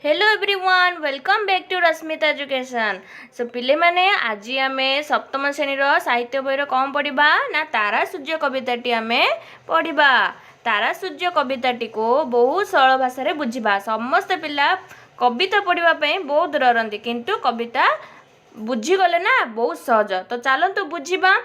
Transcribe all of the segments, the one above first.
Hello everyone welcome back to Rashmita education. So पिले माने आज आम सप्तम श्रेणी साहित्य बही कौन पढ़ा ना तारा सूर्य कविताटी आम पढ़ा। तारा सूर्य कविताटी को बहुत सरल भाषा बुझा। समस्त पिला कविता पढ़ापी बहुत डरती किंतु कविता बुझीगले ना बहुत सहज। तो चलतु बुझा।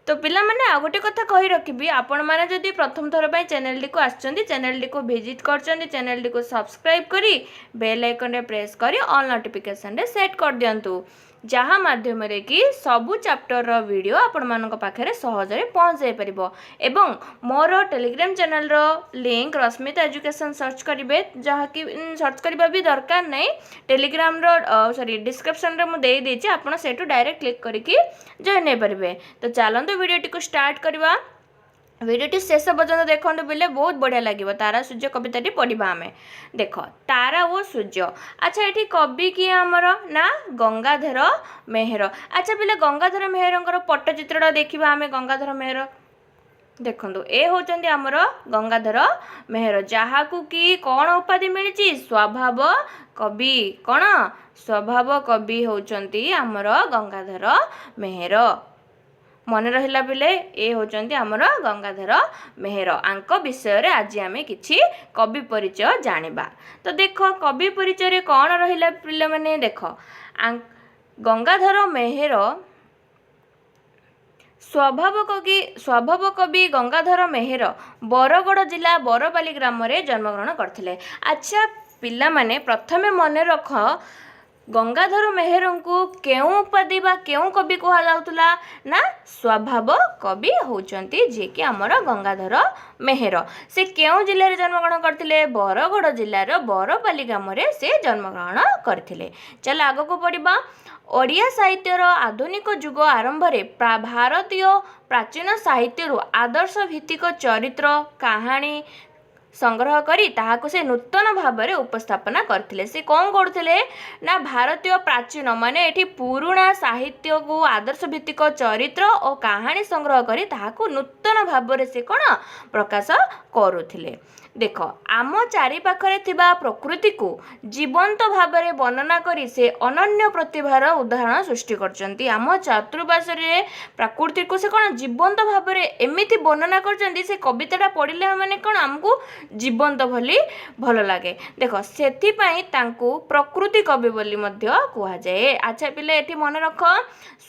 तो पिला माने आ गोटे कथा कही रखी आपण मैंने जदि प्रथम थर पर चैनल टी को आसचंदी चैनल टी को विजिट करचंदी चैनल टी को सब्सक्राइब करी बेल आइकन रे प्रेस करी ऑल नोटिफिकेशन रे सेट कर दियंतु जहाँ माध्यम रे कि सबु चैप्टर रो वीडियो आपण मानक पाखरे सहज रे पहुंच जाय परिबो। एवं मोर टेलीग्राम चैनल रो लिंक रश्मिता एजुकेशन सर्च करिवे जहाँ कि सर्च करबा भी दरकार नहीं। टेलीग्राम रो सॉरी डिस्क्रिप्शन रे मु दे देछि आपण सेटु डायरेक्ट क्लिक करिकि जॉइन हे परिबे। तो चलंतु वीडियोटी को स्टार्ट करबा। वीडियोटी शेष पर्यटन देखो बोले बहुत बढ़िया लगे। तारा सूर्य कविताटी पढ़ा आम देख तारा ओ सूर्य। अच्छा ये कवि किए आमर ना गंगाधर मेहर। अच्छा पिले गंगाधर मेहर पट्टचित्र देखा आम। गंगाधर मेहर देखो ए होचंदी आमर गंगाधर मेहर जहाँ को कि कौन उपाधि मिली स्वभाव कवि। कौन स्वभाव कवि होचंदी आमर गंगाधर मेहर। मन रहिला बिले ए होचंती आमर गंगाधर मेहर। आंक विषय रे आज आम किछि कवि परिचय जानिबा। तो देख कवि परिचय रे कौन रहिला पिले माने देख गंगाधर मेहर स्वभाव कवि गंगाधर मेहर बरगड़ जिला बरपाली ग्राम रे जन्मग्रहण करथिले। अच्छा पिला माने प्रथमे मन रख गंगाधर मेहर को केउ उपाधि बा केउ कवि कहा जाउतला ना स्वभाव कवि होचंती जे कि हमर गंगाधर मेहर। से केउ जिल्ला रे जन्मग्रहण करथिले बरगड़ जिल्लार बरपाली ग्राम रे से जन्मग्रहण करथिले। चल आगो को पढ़िबा। ओडिया साहित्यर आधुनिक युग आरंभ रे भारतीय प्राचीन साहित्य आदर्श भित्तिक चरित्र कहानी संग्रह करी ताहाको से नूतन भाव में उपस्थापना करथिले। से कौन करथिले ना भारतीय प्राचीन माने एठी पुराणा साहित्य को आदर्श भित्तिक चरित्र और कहानी संग्रह करी ताहाको नूतन भाव में से कौन प्रकाश करुथिले। देख आम चारि पाखरे थिबा प्रकृति को जीवंत भाव में वर्णना करी से अनन्य प्रतिभार उदाहरण सृष्टि करचंती। आम चतुर्पार्श्वे प्रकृति को से कौन जीवंत भाव में एमिति वर्णना करचंती से कविताटा पढ़िले माने कौन आमको जीवंत भली भल लगे। देख सेथि पई तांको प्रकृति कवि बोली मध्य कुहा जाए। अच्छा पिले एठी मन रख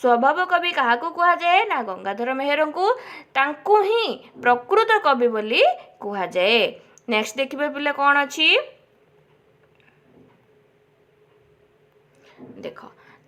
स्वभाव कवि काहाको कुहा जाए ना गंगाधर मेहर को तांको ही प्रकृत कवि बोली कुहा जाए। नेक्स्ट देखिबे पिले कौन अछि देख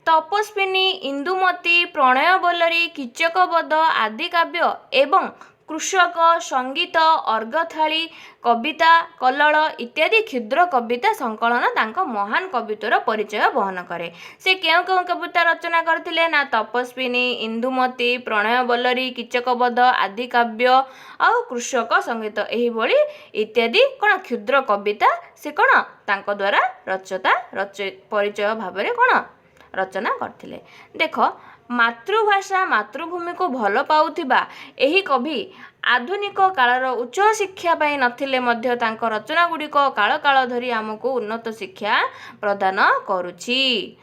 तपस्विनी इंदुमती प्रणय बोलरी कीचकवध आदि काव्य एवं कृषक संगीत अर्घथाली कविता कल्लड़ इत्यादि क्षुद्र कविता संकलन तांको महान कवित्वर परिचय बहन करे। से केउ केउ कविता रचना करथिले ना तपस्विनी इंदुमती प्रणय बोलरी कीचकवध आदि काव्य आउ कृषक संगीत एही भली इत्यादि कौन क्षुद्र कविता से कौन तांको द्वारा परिचय भाव में कौन रचना करथिले। देख मातृभाषा मातृभूमि को भल पाउथिबा एही कवि आधुनिक कालर उच्च शिक्षा पाई नथिले मध्य तांको रचना गुड़िक काल काल धरी आमको उन्नत शिक्षा प्रदान करुछि।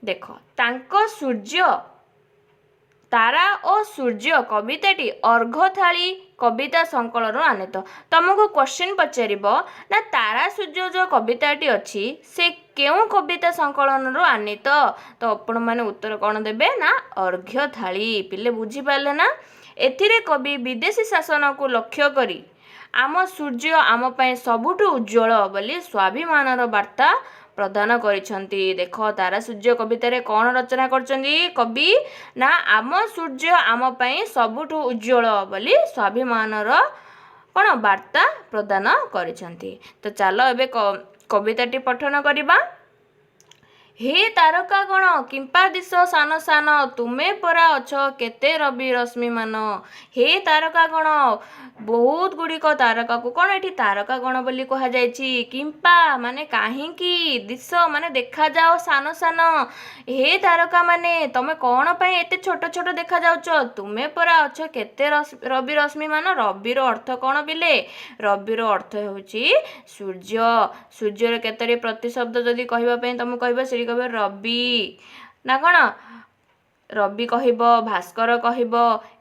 देख तांको सूर्य तारा और सूर्य कविताटी अर्घथाली कविता संकलन आनीत। तुमको क्वेश्चन पचारिबो ना तारा सूर्य जो कविताटी अच्छी से केउ कविता संकलन आनीत। तो आपण माने उत्तर कौन देबे ना अर्घ्यथाली। पिले बुझी पाले ना एथिरे कवि विदेशी शासन को लक्ष्य करी आम सूर्य आम पई सबुठु उज्जवल बोली स्वाभिमानर वार्ता प्रदान करिसंती। देख तारा सूर्य कवितारे कौन रचना करचंदी कवि ना आम सूर्य आम पई सबुठु उज्जवल बोली स्वाभिमानर कौन वार्ता प्रदान करिसंती। तो चलो एबे कविताटी पठन करिबा। हे तारकागण किंपा दिश सान सान तुमे परा अछ केते रवि रश्मि मान। हे तारकागण बहुत गुड़िक तारका को कौन एठी तारकागण बोली कहा जायछि। किंपा माने काहींकी, दिश माने देखा जाओ सान सान। हे तारका माने तमे कौन पई एते छोट छोट देखा जाउछ। तुमे परा अछ केते रवि रश्मि मान। रविर अर्थ कौन बिले? रविर अर्थ होछि सूर्य। सूर्यर केतरी प्रतिशब्द जदि कहबा पई तुम कहबो से कहबो रवि ना कौन? रवि कहब, भास्कर कहब,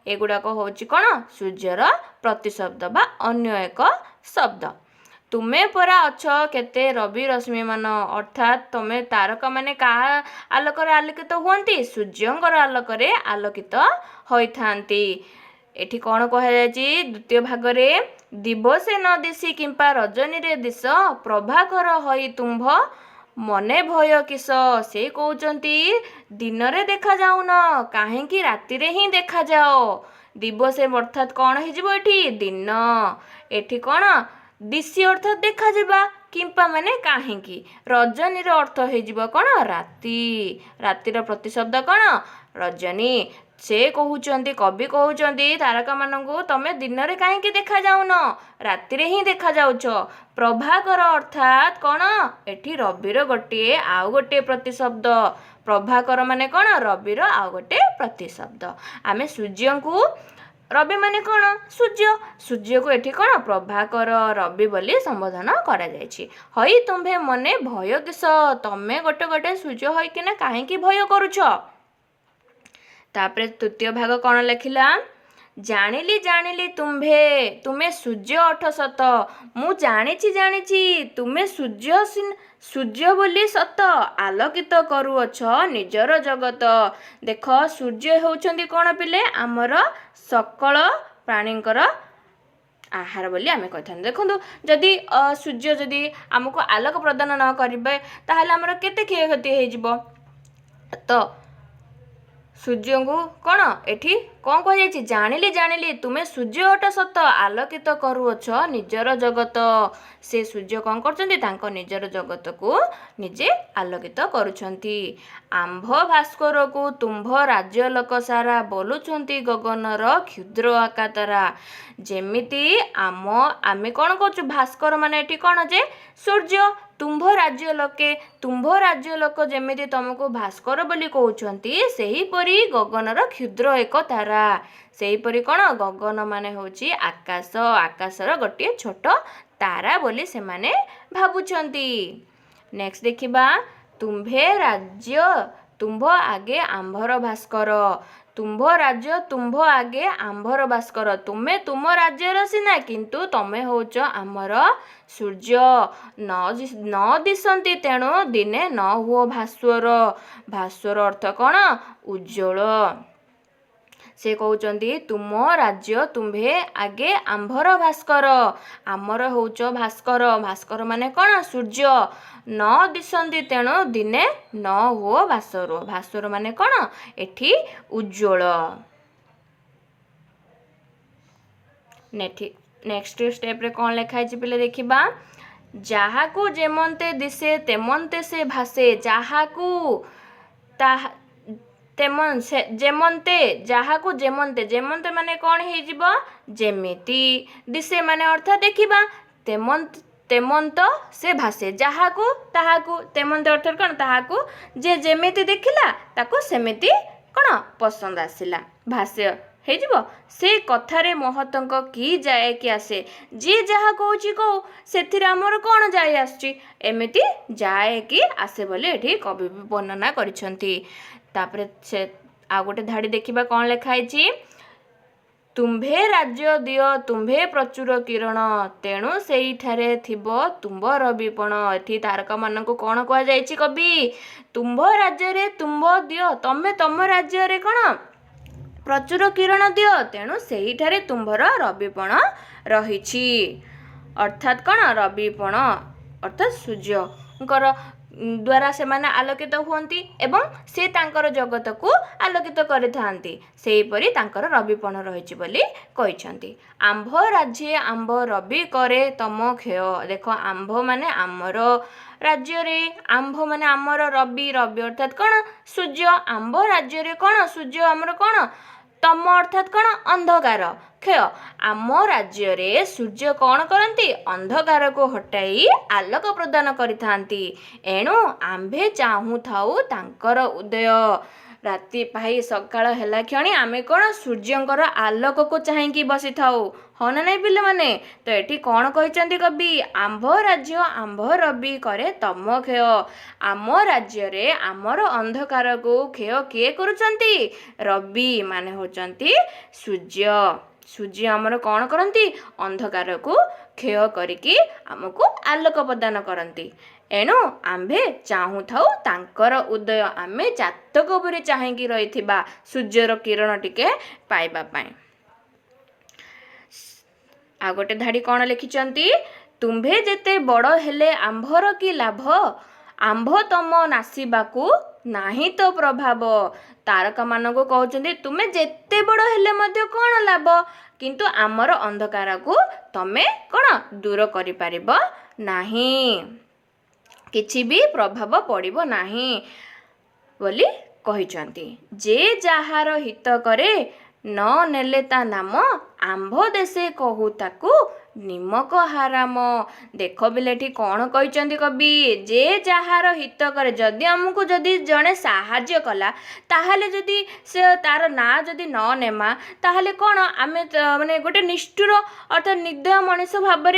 एगुड़ाक होछि कौन? सूर्यर प्रतिशब्द बा अन्य एक शब्द। तुमे परा अछ केते रवि रश्मि मान अर्थात तमे तारका माने कहा आलोकरे आलोकित हुअन्ति? सूर्यंकर आलोकरे आलोकित होइथांती। एठी कौन कहा जायछि द्वितीय भाग रे? दिवसे न दिशि किंपा रजनी रे दिश प्रभाकर होई तुम्भ मने भय किस। से कहउचंती दिन रे देखा जाउन काहेकि राति रे ही देखा जाओ। दिवसे अर्थात कौन हेजिबो एठी? दिन। एठी कौन? दिशि अर्थात देखा जिबा, किंपा माने काहेकि, रजनी रो अर्थ हेजिबो कौन? राति। रातिर प्रतिशब्द कौन? रजनी। से कहउचंती, कवि कहउचंती तारका मानंकु तमे दिन रे काहेकि देखा जाउन, राति रे ही देखा जाउछ। प्रभाकर अर्थात कौन? एठी रविर गोटे आउ गोटे प्रतिशब्द। प्रभाकर माने कौन? रविर आउ गोटे प्रतिशब्द। आमे सूर्यंकु रवि माने कौन? सूर्य। सूर्य को एठी कौन? प्रभाकर रवि बोली संबोधन करा जायछि। हई तुम्भे मने भय किस। तमे गोटे गोटे सूर्य होई किना काहेकि भय करूछ। तापरे तृतीय भाग कौन लिखिला? जानिली जानिली तुम्भे तुमे सूर्य अठ सत। मु जानिछि तुमे सूर्य बोली सत आलोकित करूअछ निजर जगत। देख सूर्य होउछंती कौन पिले? आमर सकल प्राणींकर आहार बोली आमे कहथान। देखंतु जदि सूर्य जदि हमको आलोक प्रदान न करिबे ताहले हमर केते क्षति हे जिवो। तो सूर्य को कौन एठी कौन कह जायछि? जानिली जानिली तुमे सूर्य अट सत आलोकित करूअछ निजर जगत। से सूर्य कौन करछंती? तांको निजर जगत को निजे आलोकित करूछंती। आंभ भास्कर को तुम्भ राज्य लोक सारा बोलुछंती गगनर क्षुद्र आकातरा। जेमिति आमे कौन कहछु? भास्कर माने एठी कौन जे? सूर्य। तुम्भ राज्य लोक जेमिति तुमको भास्कर बोली कहउछंती सेही परी गगनर क्षुद्र एक तारा। सेही परी कौन? गगन माने होछि आकाश, आकाशर गोटे छोट तारा बोली से माने भाबुछंती। नेक्स्ट देखिबा तुम्भे राज्य तुम्भ आगे आंभर भास्कर। तुम्भ राज्य तुम्भ आगे आंभर भास्कर। तुमे तुम राज्यर सिना किंतु तमे होच आमर सूर्य। न दिशंती तेणु दिने न हुओ भास्वर। भास्वर अर्थ कौन? उज्ज्वल। से कहउचंती तुम राज्य तुम्भे आगे आंभर भास्कर। आमर होच भास्कर। भास्कर माने कौन? सूर्य। न दिशंती तेणु दिने न हुओ भास्वर। भास्वर माने कौन? एठी उज्ज्वल। नेक्स्ट स्टेप रे कौन लिखा है पिले देखिबा। जाहाकू जेमंते दिसे तेमंते से भासे। जाहाकू तेमन से जेमंते, जाहाकू जेमंते, जेमंते माने कौन हे जिवो? जेमिति। दिसे माने अर्थ देखिबा। तेमंत से भासे। जाहाकू ताहाकू, तेमंत अर्थ कौन? ताहाकू जे जेमिति देखिला ताकू सेमिति कौन? पसंद आसिला। भाष्य हे जिवो। से कथारे महतंक की जाए कि आसे। जे जहा कहूची कहू सेथिरे हमर कौन जाए आसची। एमिति जाए कि आसे बोले एठी कवि वर्णना करिसंती। तापरे से आ गोटे धाड़ी देखिबा कौन लिखा है? तुम्भे राज्य दियो तुम्भे प्रचुर किरण तेणु सेइठारे थिबो तुम्भ रविपण। एठी तारका मानकु कौन कहा जायछि कवि? तुम्भ राज्य रे तुम्भ दियो, तमे तम राज्य रे कौन? प्रचुर किरण दियो तेणु सेइठारे तुम्भर रविपण रहिछि। अर्थात कौन? रविपण अर्थात सूर्यंकर द्वारा से माने आलोकित हुअन्ति एवं से तांकर जगत को आलोकित करिथांती सेहीपरि तांकर रविपण रहिछि बोली कहिसंती। आंभ राज्ये आंभ रवि करे तम क्षय। देखो आंभ माने आमर राज्य रे आंभ माने आमर रवि रवि अर्थात कौन सूर्य आंभ राज्य रे कौन सूर्य आमर कौन तम अर्थात कौन अंधकार क्षय। आम राज्य रे सूर्य कौन करती अंधकार को हटाई आलोक प्रदान करिथांती। एणु आंभे चाहू थाऊ तांकर उदय। राति पाई सकाळ ହେଲା କ୍ଷଣି ଆମେ कौन सूर्यंकर आलोक को चाहिए बसी थाऊ हाँ ना नहीं पिले माने। तो एठी कौन कहते कवि आंभ राज्य आंभ रवि करे तम क्षय। आम राज्य रे आमर अंधकार को क्षय किए करुचंती रवि माने होचंती सूर्य। सूर्य आमर कौन करती अंधकार को क्षय करिकी आमको आलोक प्रदान करती। एणु आंभे चाहू थाऊ तांकर उदय आमे चातक उपरे चाहिकी रहिथिबा सूर्यर किरण टिके पाइबा पाए। आ गोटे धाड़ी कौन लिखिचंती तुम्भे जेते बड़ हेले आंभर की लाभ आंभ तम नासिबाकू नाही तो प्रभाव। तारका मानको कहउचंती तुमे जेते बड़ हेले मध्य कौन लाभ किंतु आमर अंधकार को तमे कौन दूर करि परिबो नाही किछि भी प्रभाव पड़िबो नाही बोली कहिचंती। जे जाहार हित करे न नेले ता नाम आंभ देशे कहू ताकू निमक हाराम। देख बिलेठी कौन कहते कवि जे जहार हित करे जदि आमको जदि जड़े साहाय्य कला ताहले जदि से तार ना जदि न नेमा ताहले कौन आम माने गोटे निष्ठुर अर्थात निर्दय मनीष भाव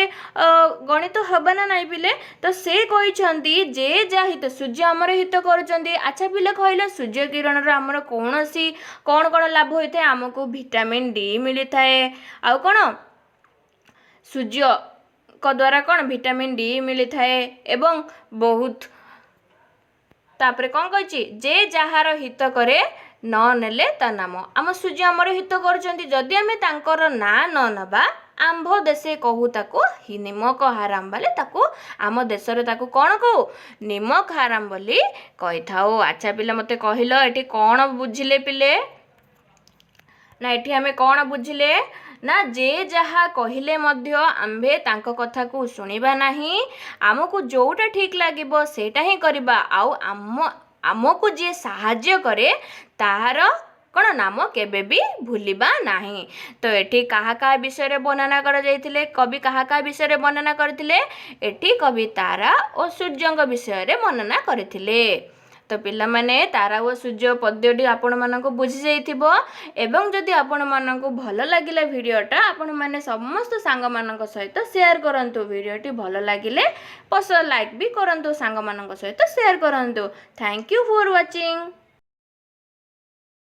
गणित हबा ना नहीं पिले। तो से कहते जे जा हित सूर्य आमर हित करुँच। अच्छा पिले कहले सूर्य किरण आमर कौन सी कौन कौन लाभ होता है आमको विटामिन डी मिलता है आउ कौन सूर्य को द्वारा कौन विटामिन डी मिलता है एवं बहुत तापरे कौन कही जे जहार हित करे न नेले ता नाम आम सूर्य आमर हित करछंती जदि आमे तांकर ना न नबा आंभ देशे कहू ताको हि निमक हाराम बाले ताको आम देश रे ताको कौन कहू निमक हाराम बोली कहि थाओ। अच्छा पिले मते कहिलो एठी कौन बुझिले पिले ना एठी आमे कौन बुझिले ना जे जहा कहिले मध्य आंभे तांको कथा को सुनिबा नाही आमको जोटा ठीक लागिबो सेटा ही करबा आउ आमको जे साहाय्य करे ताहार कौन नाम केबे भी भूलिबा नाही। तो एठी कहा कहा विषय रे वर्णना कर जाइथिले कवि कहा कहा विषय रे वर्णना करथिले एठी कवि तारा और सूर्यंक विषय रे वर्णना करथिले। तो पिला माने तारा और सूर्य पद्यटी आपण मानको बुझी जाइथिबो एवं जदि आपण मानको भल लागिला वीडियोटा आपण माने समस्त सांग मानक सहित शेयर करंतु। वीडियोटी भल लागिले पसंद लाइक भी करंतु सांग मानक सहित शेयर करंतु। Thank you for watching.